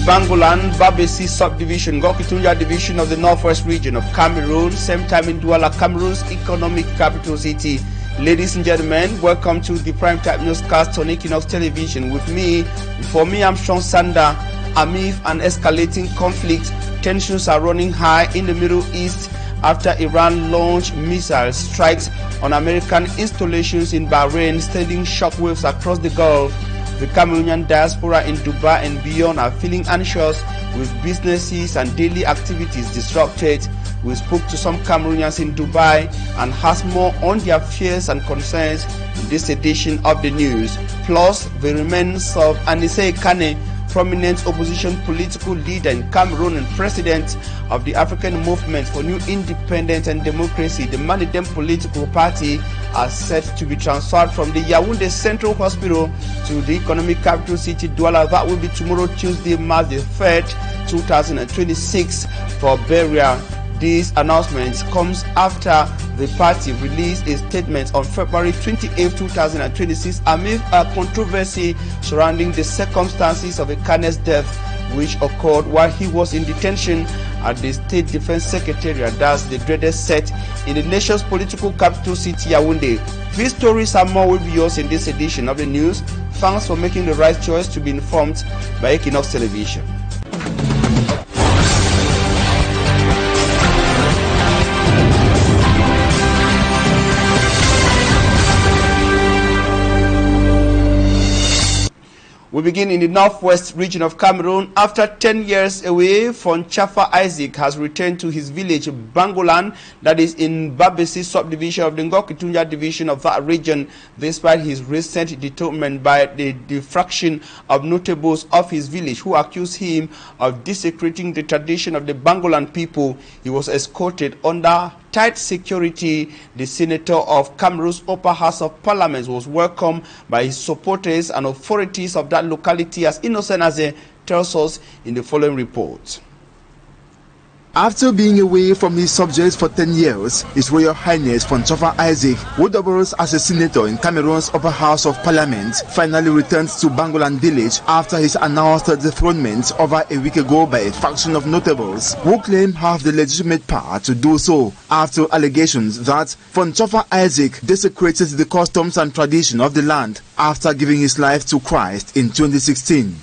Bangolan, Babesi subdivision, Gokitunja division of the northwest region of Cameroon, same time in Douala, Cameroon's economic capital city. Ladies and gentlemen, welcome to the primetime newscast on Equinoxe television. With me, for me, I'm Sean Sander. Amid an escalating conflict, tensions are running high in the Middle East after Iran launched missile strikes on American installations in Bahrain, sending shockwaves across the Gulf. The Cameroonian diaspora in Dubai and beyond are feeling anxious with businesses and daily activities disrupted. We spoke to some Cameroonians in Dubai and asked more on their fears and concerns in this edition of the news. Plus, the remains of Anise Kane, prominent opposition political leader in Cameroon and president of the African Movement for New Independence and Democracy, the Manidem political party, are set to be transferred from the Yaoundé Central Hospital to the economic capital city Douala. That will be tomorrow, Tuesday, March the 3rd, 2026, for burial. This announcement comes after the party released a statement on February 28, 2026 amid a controversy surrounding the circumstances of Kane's death, which occurred while he was in detention at the State Defense Secretariat, that's the dreaded set in the nation's political capital city, Yaoundé. These stories and more will be yours in this edition of the news. Thanks for making the right choice to be informed by Equinoxe Television. We begin in the northwest region of Cameroon. After 10 years away, Fonchafa Isaac has returned to his village, Bangolan, that is in Babesi subdivision of the Ngokitunja division of that region, despite his recent detainment by the fraction of notables of his village who accused him of desecrating the tradition of the Bangolan people. He was escorted under tight security. The senator of Cameroon's upper house of parliament was welcomed by his supporters and authorities of that locality, as Innocent Aze tells us in the following report. After being away from his subjects for 10 years, His Royal Highness Fonchafa Isaac, who doubles as a senator in Cameroon's upper house of parliament, finally returns to Bangolan village after his announced dethronement over a week ago by a faction of notables who claim have the legitimate power to do so after allegations that Fonchafa Isaac desecrated the customs and tradition of the land after giving his life to Christ in 2016.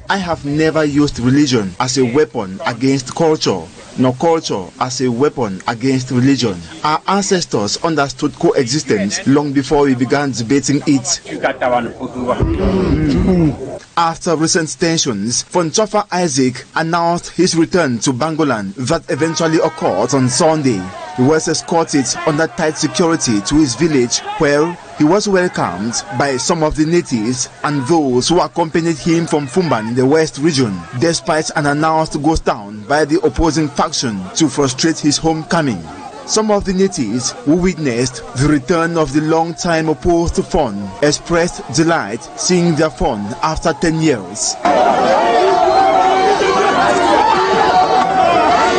I have never used religion as a weapon against culture, nor culture as a weapon against religion. Our ancestors understood coexistence long before we began debating it. After recent tensions, Fonchafa Isaac announced his return to Bangolan that eventually occurred on Sunday. He was escorted under tight security to his village, where he was welcomed by some of the natives and those who accompanied him from Fumban in the west region, despite an announced ghost town by the opposing faction to frustrate his homecoming. Some of the natives who witnessed the return of the long-time opposed Fon expressed delight seeing their Fon after 10 years.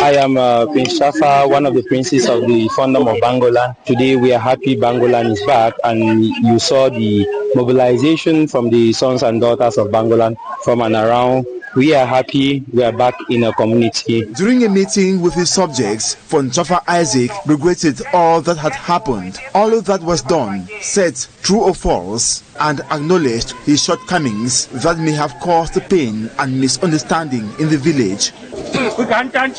I am Prince Shafa, one of the princes of the Fondom of Bangolan. Today we are happy Bangolan is back, and you saw the mobilization from the sons and daughters of Bangolan from and around. We are happy we are back in a community. During a meeting with his subjects, Fonchafa Isaac regretted all that had happened. All of that was done, said true or false, and acknowledged his shortcomings that may have caused pain and misunderstanding in the village.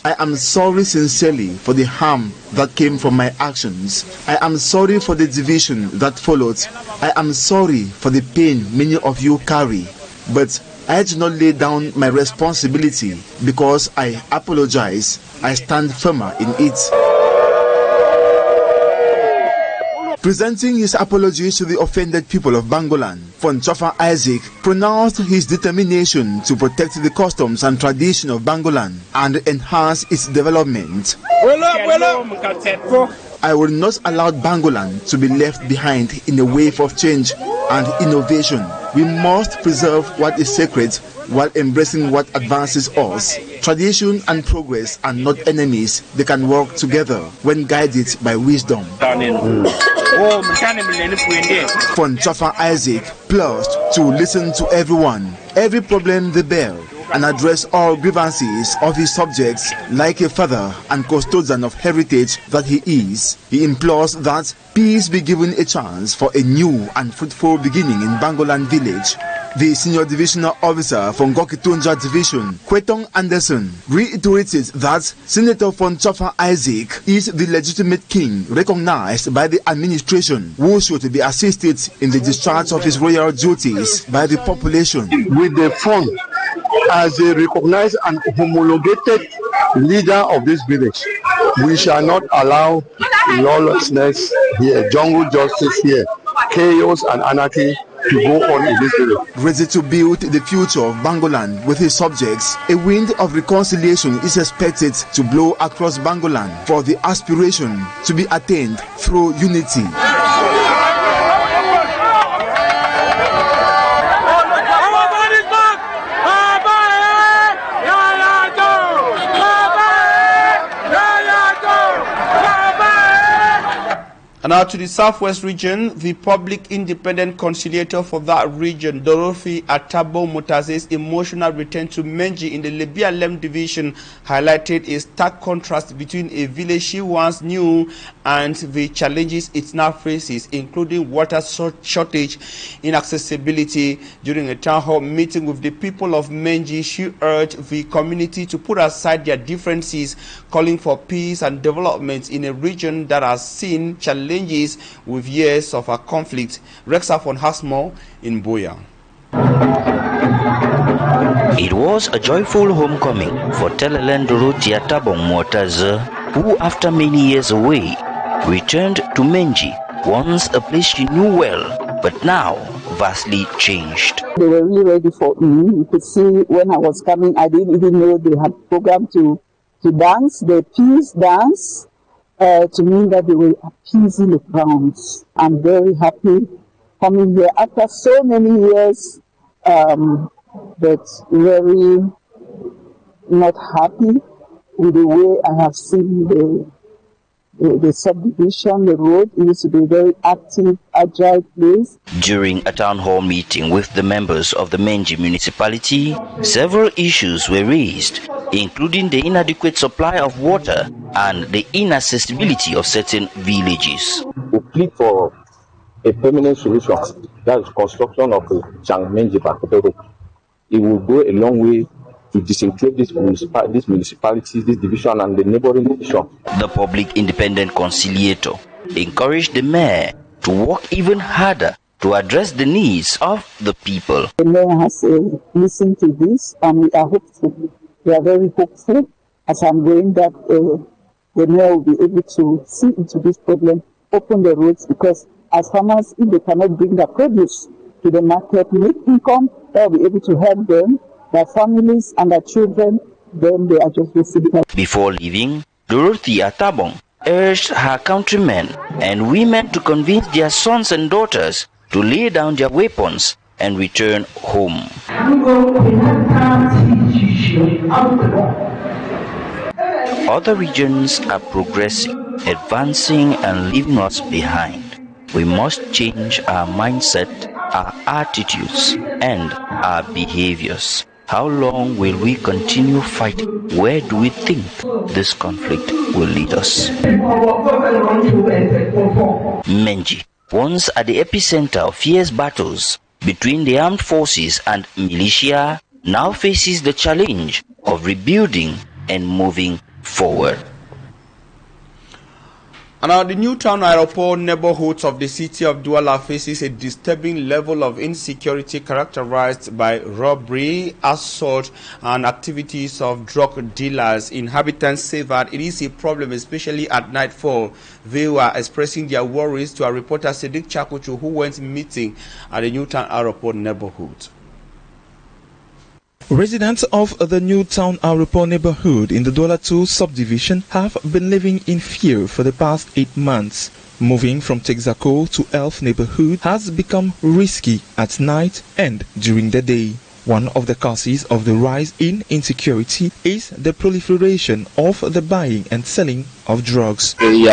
I am sorry sincerely for the harm that came from my actions. I am sorry for the division that followed. I am sorry for the pain many of you carry. But I do not lay down my responsibility because I apologize. I stand firmer in it. Presenting his apologies to the offended people of Bangolan, Fonchafa Isaac pronounced his determination to protect the customs and tradition of Bangolan and enhance its development. I will not allow Bangolan to be left behind in a wave of change and innovation. We must preserve what is sacred while embracing what advances us. Tradition and progress are not enemies. They can work together when guided by wisdom. From Chafa Isaac, pledged to listen to everyone, every problem they bear, and address all grievances of his subjects like a father and custodian of heritage that he is. He implores that peace be given a chance for a new and fruitful beginning in Bangolan village. The senior divisional officer from Gokitunja Division, Kwetong Anderson, reiterated that Senator von Chafa Isaac is the legitimate king recognized by the administration who should be assisted in the discharge of his royal duties by the population. With the fund as a recognized and homologated leader of this village, we shall not allow lawlessness here, jungle justice here, chaos and anarchy to go on in this village. Ready to build the future of Bangolan with his subjects, a wind of reconciliation is expected to blow across Bangolan for the aspiration to be attained through unity. And now to the southwest region, the public independent conciliator for that region, Dorothy Atabo Mutaze's emotional return to Menji in the Lebialem division highlighted a stark contrast between a village she once knew and the challenges it now faces, including water shortage, inaccessibility. During a town hall meeting with the people of Menji, she urged the community to put aside their differences, calling for peace and development in a region that has seen challenges with years of a conflict. Rexa von Hasmo in Boya. It was a joyful homecoming for Telelen Dorothea Tabong Mwotaze, who after many years away returned to Menji, once a place she knew well, but now vastly changed. They were really ready for me. You could see when I was coming, I didn't even know they had programmed to dance, the peace dance. To mean that they were appeasing the grounds. I'm very happy coming here after so many years, but very not happy with the way I have seen the subdivision, the road. It used to be a very active, agile place. During a town hall meeting with the members of the Menji municipality, several issues were raised, including the inadequate supply of water and the inaccessibility of certain villages. We plead for a permanent solution, that is construction of a Menji Road. It will go a long way to disenclave these municipalities, this division and the neighboring division. The public independent conciliator encouraged the mayor to work even harder to address the needs of the people. The mayor has listened to this and we are hopeful. We are very hopeful as I'm going that the mayor will be able to see into this problem, open the roads, because as farmers, if they cannot bring their produce to the market, make income, they'll be able to help them, their families and their children, then they are just receiving. Before leaving, Dorothy Atabong urged her countrymen and women to convince their sons and daughters to lay down their weapons and return home. Other regions are progressing, advancing and leaving us behind. We must change our mindset, our attitudes and our behaviors. How long will we continue fighting? Where do we think this conflict will lead us? Menji, once at the epicenter of fierce battles between the armed forces and militia, now faces the challenge of rebuilding and moving forward. And now the Newtown Aeroport neighborhoods of the city of Douala faces a disturbing level of insecurity characterized by robbery, assault, and activities of drug dealers. Inhabitants say that it is a problem, especially at nightfall. They were expressing their worries to our reporter Sadiq Chakuchu, who went meeting at the Newtown Aeroport neighborhood. Residents of the Newtown Aeroport neighborhood in the Douala 2 subdivision have been living in fear for the past 8 months. Moving from Texaco to Elf neighborhood has become risky at night and during the day. One of the causes of the rise in insecurity is the proliferation of the buying and selling of drugs. There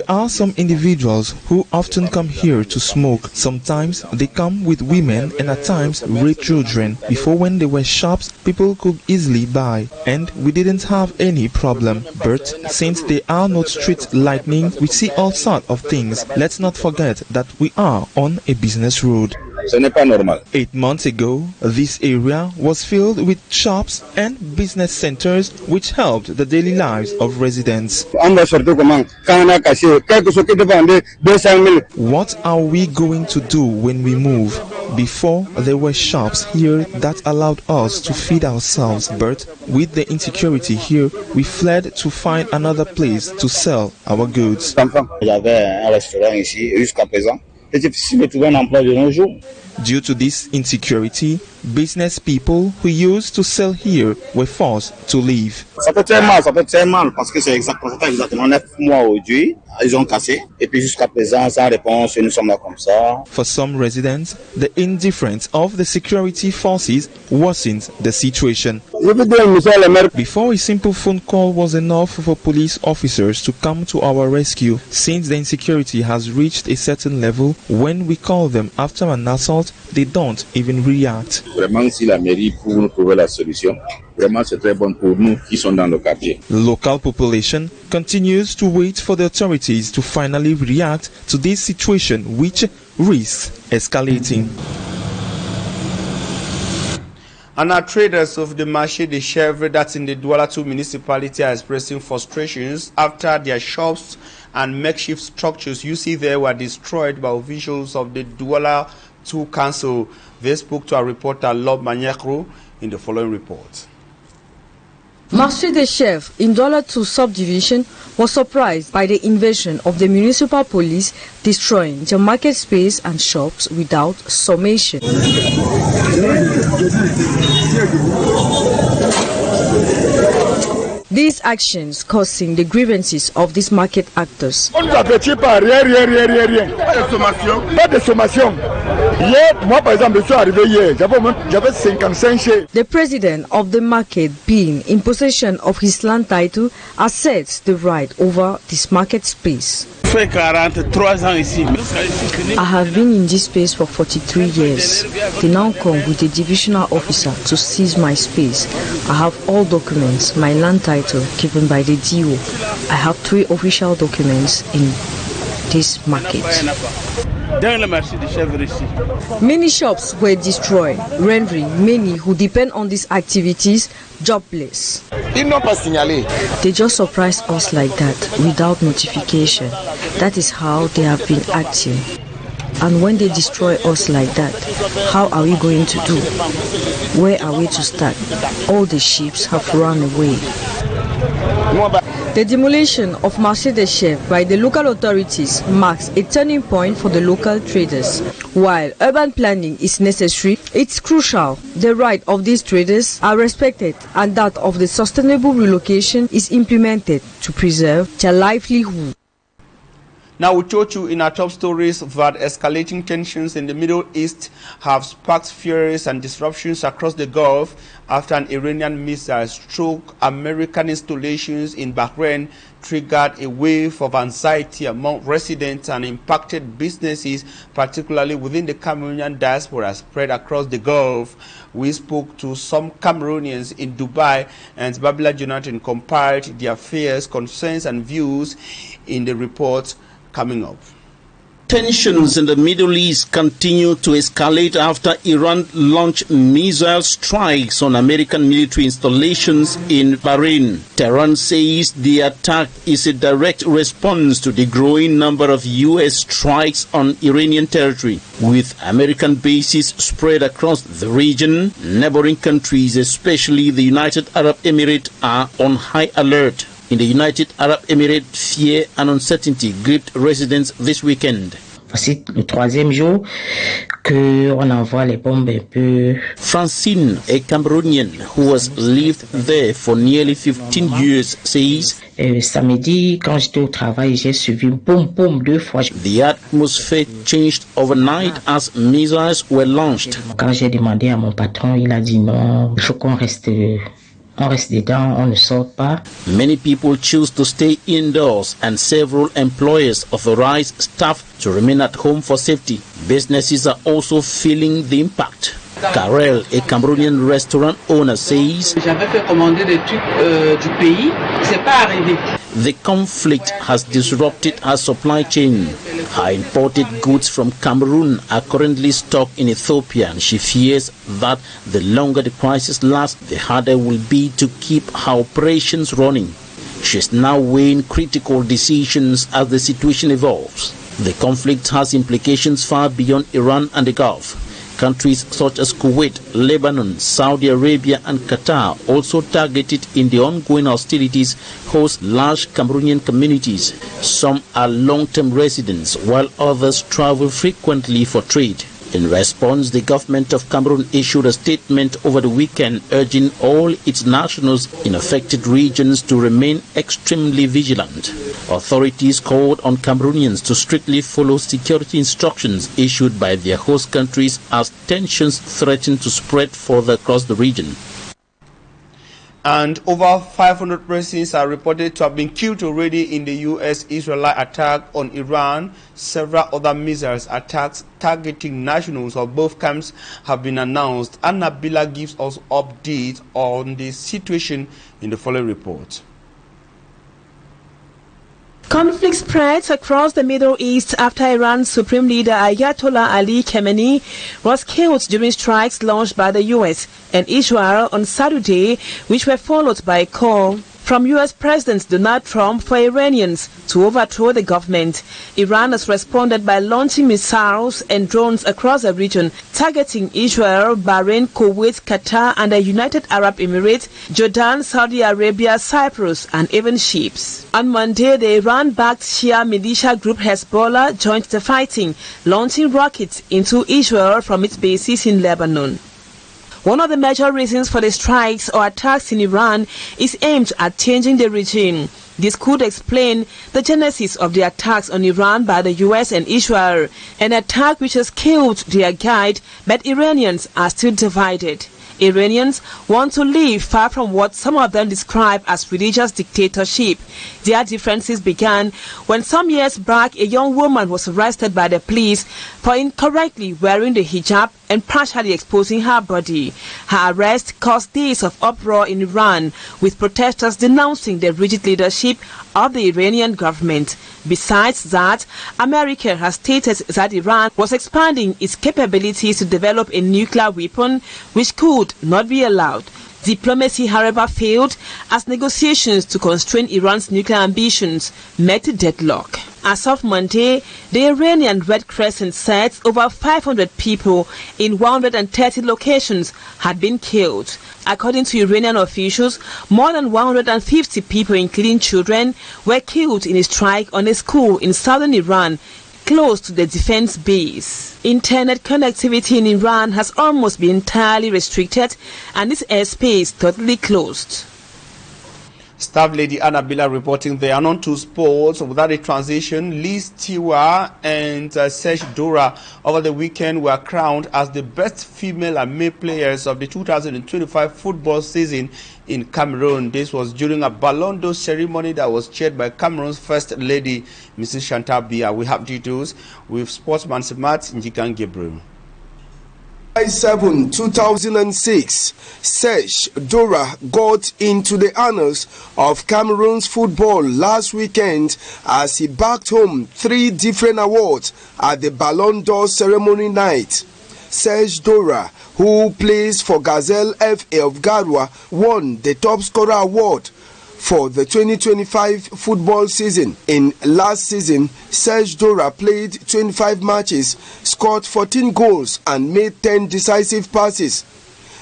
are some individuals who often come here to smoke. Sometimes they come with women and at times rape children. Before, when there were shops, people could easily buy and we didn't have any problem. But since there are no street lighting, we see all sorts of things. Let's not forget that we are on a business road. 8 months ago, this area was filled with shops and business centers which helped the daily lives of residents. What are we going to do when we move? Before, there were shops here that allowed us to feed ourselves, but with the insecurity here, we fled to find another place to sell our goods. Due to this insecurity, business people who used to sell here were forced to leave. Ça peut très mal parce que c'est exactement 9 mois aujourd'hui. Ils ont cassé et puis jusqu'à présent sans réponse nous sommes là comme ça. For some residents, the indifference of the security forces worsens the situation. Before, a simple phone call was enough for police officers to come to our rescue. Since the insecurity has reached a certain level, when we call them after an assault, they don't even react. Vraiment, si la mairie pour nous trouver la solution, vraiment c'est très bon pour nous qui sont dans le quartier. The local population continues to wait for the authorities to finally react to this situation, which risks escalating. And our traders of the Marché des Chèvres that's in the Douala 2 municipality are expressing frustrations after their shops and makeshift structures you see there were destroyed by officials of the Douala 2 council. They spoke to our reporter Lob Manyakro in the following report. Marché des Chèvres in Douala 2 subdivision was surprised by the invasion of the municipal police, destroying their market space and shops without summation. These actions causing the grievances of these market actors. The president of the market, being in possession of his land title, asserts the right over this market space. I have been in this space for 43 years. They now come with a divisional officer to seize my space. I have all documents, my land title given by the DO. I have 3 official documents in this market. Many shops were destroyed, rendering many who depend on these activities jobless. They just surprised us like that without notification. That is how they have been acting. And when they destroy us like that, how are we going to do? Where are we to start? All the ships have run away. The demolition of Marché des Chèvres by the local authorities marks a turning point for the local traders. While urban planning is necessary, it's crucial the right of these traders are respected and that of the sustainable relocation is implemented to preserve their livelihood. Now we told you in our top stories that escalating tensions in the Middle East have sparked fears and disruptions across the Gulf after an Iranian missile struck American installations in Bahrain triggered a wave of anxiety among residents and impacted businesses, particularly within the Cameroonian diaspora spread across the Gulf. We spoke to some Cameroonians in Dubai, and Babila Jonathan compiled their fears, concerns and views in the report coming up. Tensions in the Middle East continue to escalate after Iran launched missile strikes on American military installations in Bahrain. Tehran says the attack is a direct response to the growing number of U.S. strikes on Iranian territory. With American bases spread across the region, neighboring countries, especially the United Arab Emirates, are on high alert. In the United Arab Emirates, fear and uncertainty gripped residents this weekend. C'est le troisième jour qu'on envoie les bombes un peu. Francine, a Cameroonian who has lived there for nearly 15 years, says, samedi, quand j'étais au travail, j'ai suivi boum boum 2 fois. The atmosphere changed overnight as missiles were launched. Quand j'ai demandé à mon patron, il a dit non, il faut qu'on reste dedans, on ne sort pas. Many people choose to stay indoors and several employers authorize staff to remain at home for safety. Businesses are also feeling the impact. Karel, a Cameroonian restaurant owner, says, J'avais fait commander des trucs du pays, c'est pas arrivé. The conflict has disrupted her supply chain. Her imported goods from Cameroon are currently stuck in Ethiopia, and she fears that the longer the crisis lasts, the harder it will be to keep her operations running. She is now weighing critical decisions as the situation evolves. The conflict has implications far beyond Iran and the Gulf. Countries such as Kuwait, Lebanon, Saudi Arabia and Qatar, also targeted in the ongoing hostilities, host large Cameroonian communities. Some are long-term residents, while others travel frequently for trade. In response, the government of Cameroon issued a statement over the weekend urging all its nationals in affected regions to remain extremely vigilant. Authorities called on Cameroonians to strictly follow security instructions issued by their host countries as tensions threaten to spread further across the region. And over 500 persons are reported to have been killed already in the U.S.-Israeli attack on Iran. Several other missiles attacks targeting nationals of both camps have been announced. And Nabila gives us updates on the situation in the following report. Conflict spreads across the Middle East after Iran's Supreme Leader Ayatollah Ali Khamenei was killed during strikes launched by the U.S. and Israel on Saturday, which were followed by a call from U.S. President Donald Trump for Iranians to overthrow the government. Iran has responded by launching missiles and drones across the region, targeting Israel, Bahrain, Kuwait, Qatar, and the United Arab Emirates, Jordan, Saudi Arabia, Cyprus, and even ships. On Monday, the Iran-backed Shia militia group Hezbollah joined the fighting, launching rockets into Israel from its bases in Lebanon. One of the major reasons for the strikes or attacks in Iran is aimed at changing the regime. This could explain the genesis of the attacks on Iran by the U.S. and Israel, an attack which has killed their guide, but Iranians are still divided. Iranians want to live far from what some of them describe as religious dictatorship. Their differences began when some years back a young woman was arrested by the police for incorrectly wearing the hijab and partially exposing her body. Her arrest caused days of uproar in Iran, with protesters denouncing the rigid leadership of the Iranian government. Besides that, America has stated that Iran was expanding its capabilities to develop a nuclear weapon, which could not be allowed. Diplomacy, however, failed as negotiations to constrain Iran's nuclear ambitions met deadlock. As of Monday, the Iranian Red Crescent said over 500 people in 130 locations had been killed. According to Iranian officials, more than 150 people, including children, were killed in a strike on a school in southern Iran, close to the defense base. Internet connectivity in Iran has almost been entirely restricted and its airspace totally closed. Staff Lady Annabella reporting there. And on to sports. Without a transition, Liz Tiwa and Serge Dora over the weekend were crowned as the best female and male players of the 2025 football season in Cameroon. This was during a Ballon d'Or ceremony that was chaired by Cameroon's First Lady, Mrs. Chantal Biya. We have details with sportsman Semat Njikan Gabriel. 2006, Serge Dora got into the annals of Cameroon's football last weekend as he backed home 3 different awards at the Ballon d'Or ceremony night. Serge Dora, who plays for Gazelle FA of Garoua, won the top scorer award for the 2025 football season. In last season, Serge Dora played 25 matches, scored 14 goals and made 10 decisive passes.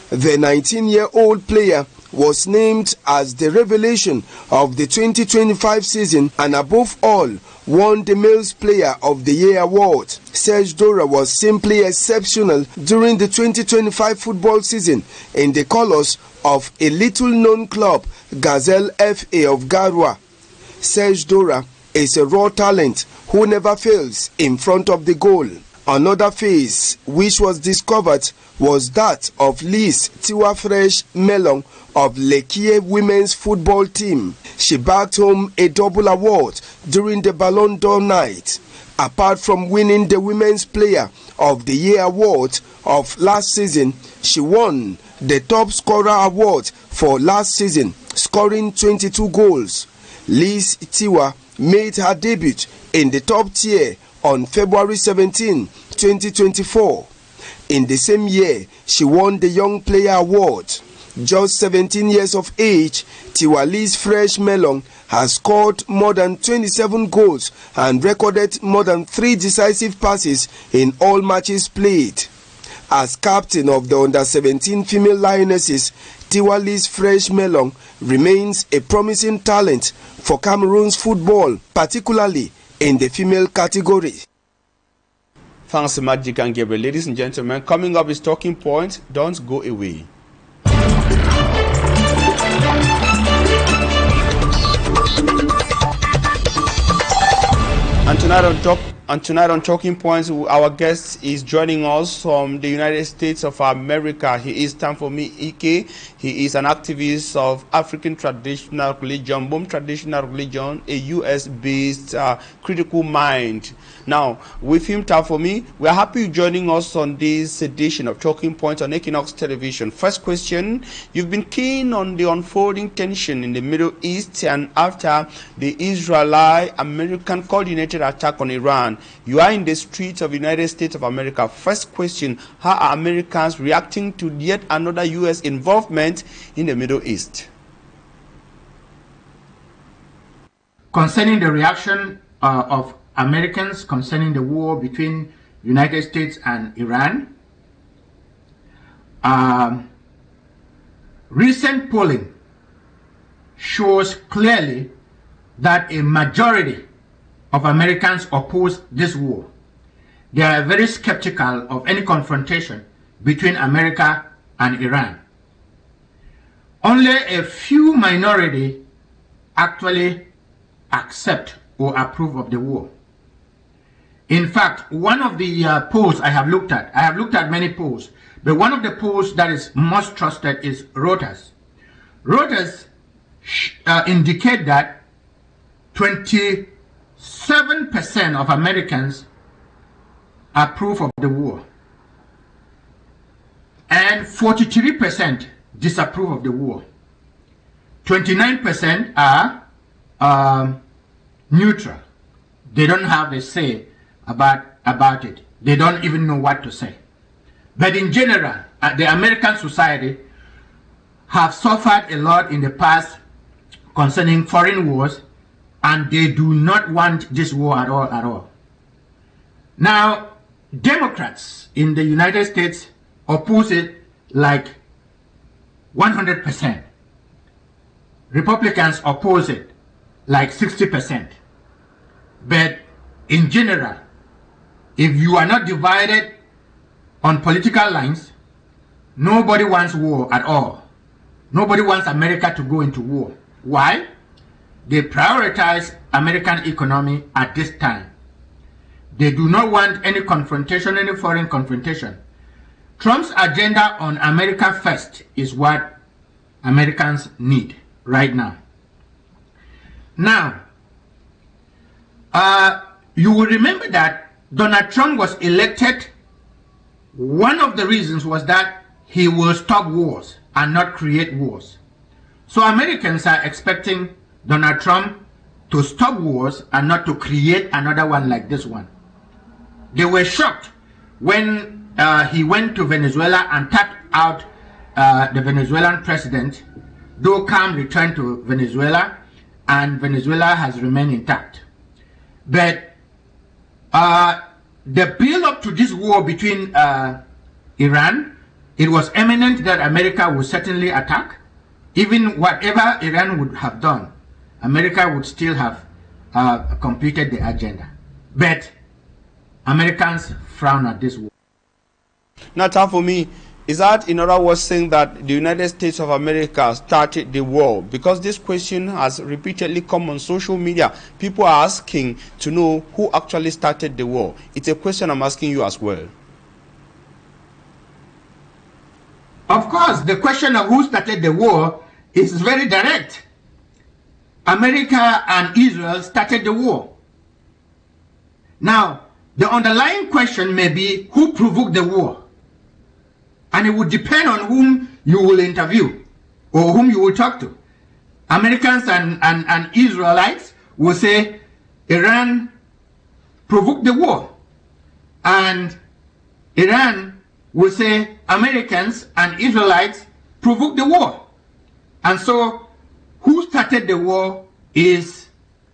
The 19-year-old player was named as the revelation of the 2025 season and above all won the Males Player of the Year award. Serge Dora was simply exceptional during the 2025 football season in the colours of a little-known club, Gazelle FA of Garwa. Serge Dora is a raw talent who never fails in front of the goal. Another face which was discovered was that of Liz Tiwa Fresh Melon of Lekie women's football team. She bagged home a double award during the Ballon d'Or night. Apart from winning the Women's Player of the Year award of last season, she won the Top Scorer award for last season, scoring 22 goals. Liz Tiwa made her debut in the top tier on February 17, 2024. In the same year, she won the Young Player Award. Just 17 years of age, Tiwali's Fresh Melon has scored more than 27 goals and recorded more than 3 decisive passes in all matches played. As captain of the Under-17 female Lionesses, Tiwali's Fresh Melon remains a promising talent for Cameroon's football, particularly in the female category. Thanks, Magic and Gabriel. Ladies and gentlemen, coming up is Talking Point. Don't go away. And tonight on Talking Points, our guest is joining us from the United States of America. He is NFORMI EK. He is an activist of African traditional religion, Bom traditional religion, a US-based critical mind. Now, with him, NFORMI, we are happy you're joining us on this edition of Talking Points on Equinoxe Television. First question, you've been keen on the unfolding tension in the Middle East and after the Israeli-American coordinated attack on Iran. You are in the streets of the United States of America. First question, how are Americans reacting to yet another U.S. involvement in the Middle East? Concerning the reaction of Americans concerning the war between United States and Iran, recent polling shows clearly that a majority of Americans oppose this war. They are very skeptical of any confrontation between America and Iran. Only a few minority actually accept or approve of the war. In fact, one of the polls I have looked at many polls, but one of the polls that is most trusted is Reuters. Reuters indicate that 27% of Americans approve of the war and 43% disapprove of the war. 29% are neutral. They don't have a say about it. They don't even know what to say. But in general, the American society have suffered a lot in the past concerning foreign wars, and they do not want this war at all. Now, Democrats in the United States oppose it like 100%. Republicans oppose it like 60%. But in general, if you are not divided on political lines, nobody wants war at all. Nobody wants America to go into war. Why? They prioritize American economy at this time. They do not want any confrontation, any foreign confrontation. Trump's agenda on America first is what Americans need right now. Now, you will remember that Donald Trump was elected. One of the reasons was that he will stop wars and not create wars. So Americans are expecting Donald Trump to stop wars and not to create another one like this one. They were shocked when he went to Venezuela and tapped out the Venezuelan president, though calm returned to Venezuela, and Venezuela has remained intact. But the build-up to this war between Iran, it was imminent that America would certainly attack. even whatever Iran would have done, America would still have completed the agenda. But Americans frown at this war. Now, time for me. Is that, in other words, saying that the United States of America started the war? Because this question has repeatedly come on social media. People are asking to know who actually started the war. It's a question I'm asking you as well. Of course, the question of who started the war is very direct. America and Israel started the war. Now, the underlying question may be who provoked the war? And it would depend on whom you will interview or whom you will talk to. Americans and Israelites will say Iran provoked the war. And Iran will say Americans and Israelites provoked the war. And so who started the war is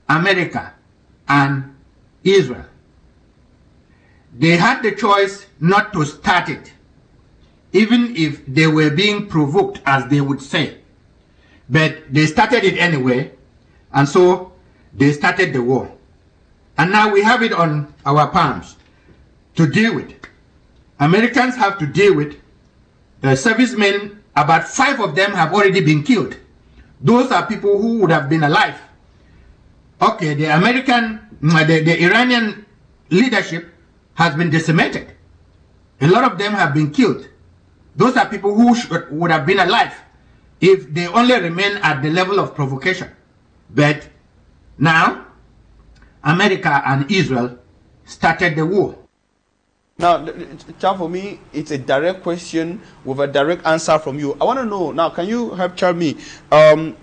America and Israel. They had the choice not to start it, even if they were being provoked, as they would say. But they started it anyway, and so they started the war. And now we have it on our palms to deal with. Americans have to deal with the servicemen. About 5 of them have already been killed. Those are people who would have been alive. Okay, the Iranian leadership has been decimated. A lot of them have been killed. Those are people who would have been alive if they only remain at the level of provocation. But now, America and Israel started the war. Now, for me, it's a direct question with a direct answer from you. I want to know, now, can you help tell me,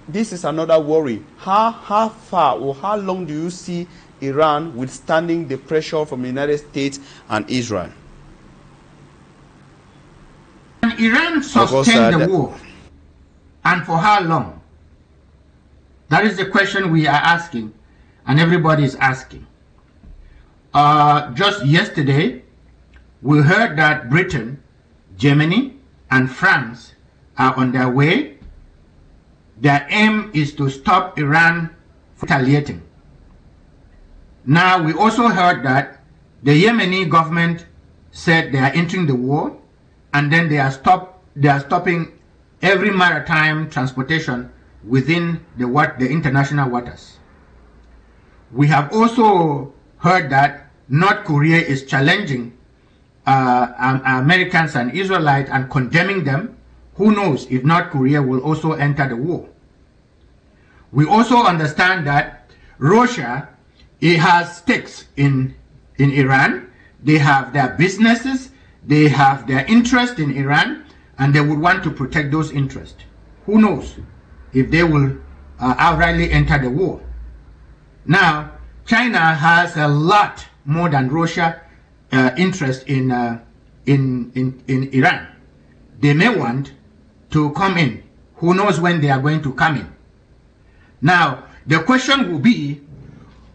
this is another worry. How far or how long do you see Iran withstanding the pressure from the United States and Israel? Can Iran sustain the war? And for how long? That is the question we are asking, and everybody is asking. Just yesterday, we heard that Britain, Germany, and France are on their way. Their aim is to stop Iran from retaliating. Now, we also heard that the Yemeni government said they are entering the war, and then they are stopping every maritime transportation within the international waters. We have also heard that North Korea is challenging Americans and Israelites and condemning them. Who knows if North Korea will also enter the war? We also understand that Russia, it has stakes in Iran. They have their businesses, they have their interest in Iran, and they would want to protect those interests. Who knows if they will outrightly enter the war? Now, China has a lot more than Russia interest in Iran. They may want to come in. Who knows when they are going to come in? Now, the question will be,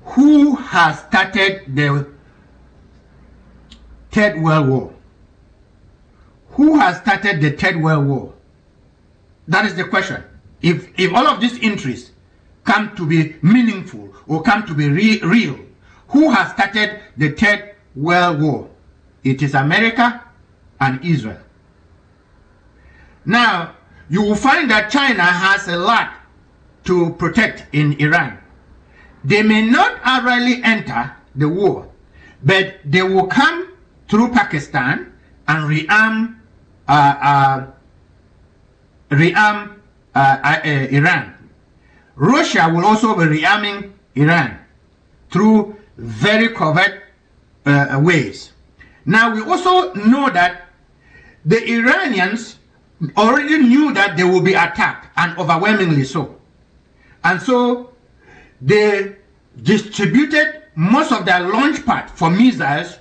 who has started the Third World War? Who has started the Third World War? That is the question. If all of these interests come to be meaningful or come to be real, who has started the Third World War? It is America and Israel. Now, you will find that China has a lot to protect in Iran. They may not outrightly enter the war, but they will come through Pakistan and rearm Iran. Russia will also be rearming Iran through very covert ways. Now, we also know that the Iranians already knew that they will be attacked, and overwhelmingly so. And so they distributed most of their launch pads for missiles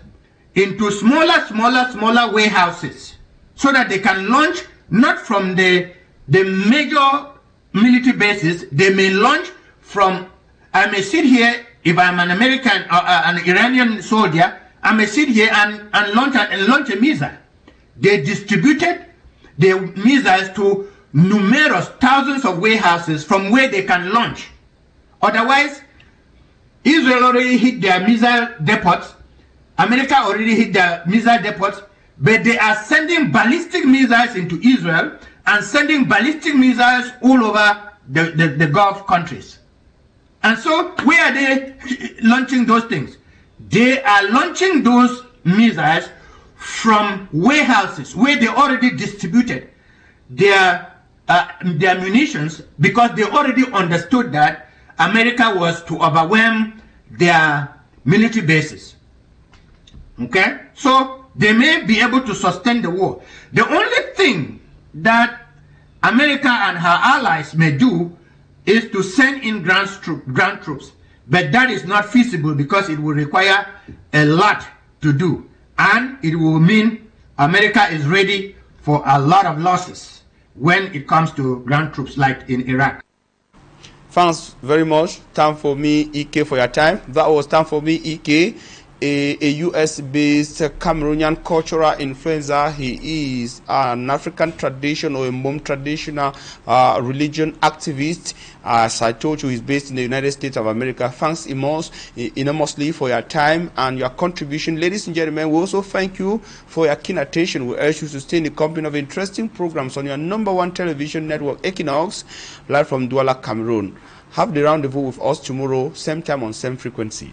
into smaller warehouses, so that they can launch not from the major military bases. They may launch from, I may sit here, if I'm an American or an Iranian soldier, I may sit here and launch a missile. They distributed the missiles to numerous thousands of warehouses from where they can launch. Otherwise, Israel already hit their missile depots, America already hit their missile depots, but they are sending ballistic missiles into Israel and sending ballistic missiles all over the Gulf countries. And so, where are they launching those things? They are launching those missiles from warehouses where they already distributed their munitions, because they already understood that America was to overwhelm their military bases. Okay? So they may be able to sustain the war. The only thing that America and her allies may do is to send in ground troops. But that is not feasible because it will require a lot to do. And it will mean America is ready for a lot of losses when it comes to ground troops like in Iraq. Thanks very much, NFORMI EK, for your time. That was NFORMI EK, a US-based Cameroonian cultural influencer. He is an African tradition or a Mom traditional religion activist. As I told you, he's based in the United States of America. Thanks enormously for your time and your contribution. Ladies and gentlemen, we also thank you for your keen attention. We urge you to stay in the company of interesting programs on your #1 television network, Equinoxe, live from Douala, Cameroon. Have the rendezvous with us tomorrow, same time on same frequency.